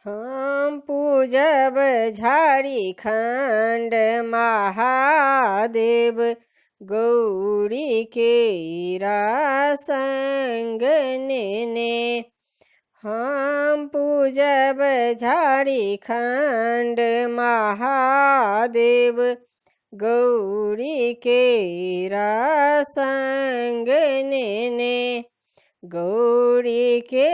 हम पूजब झारखंड महादेव गौरी के संग ने हम पूजब झारखंड महादेव गौरी के संग ने गौरी के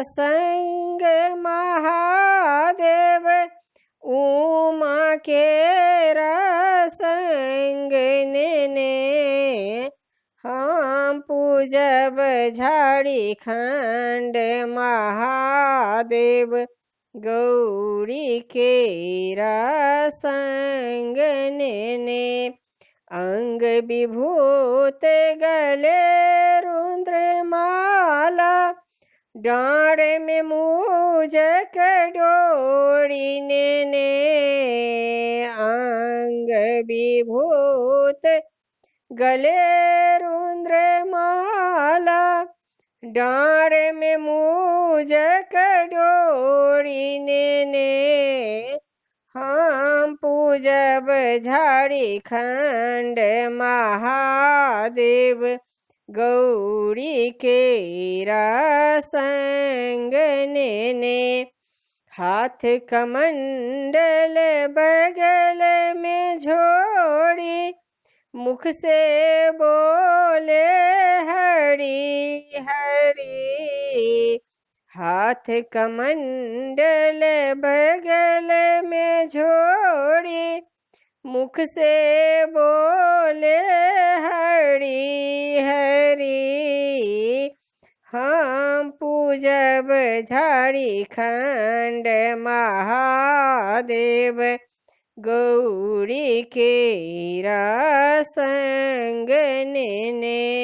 संग महादेव उमा के संग ने हम पूजब झारखंड महादेव गौरी के संग ने अंग विभूत गले रुद्रमाला डाँड़ में मूजक डोरी ने अंग विभूत गले रुद्रमाला डाँड़ में मूजक डोरी ने हम पूजब झारखंड महादेव गौरी के संग ने हाथ कमंडल बगल में झोड़ी मुख से बोले हरि हरि हाथ कमंडल बगल में झोड़ी मुख से बोले हरि हरि हम पूजब झारखंड महादेव गौरी के संग ने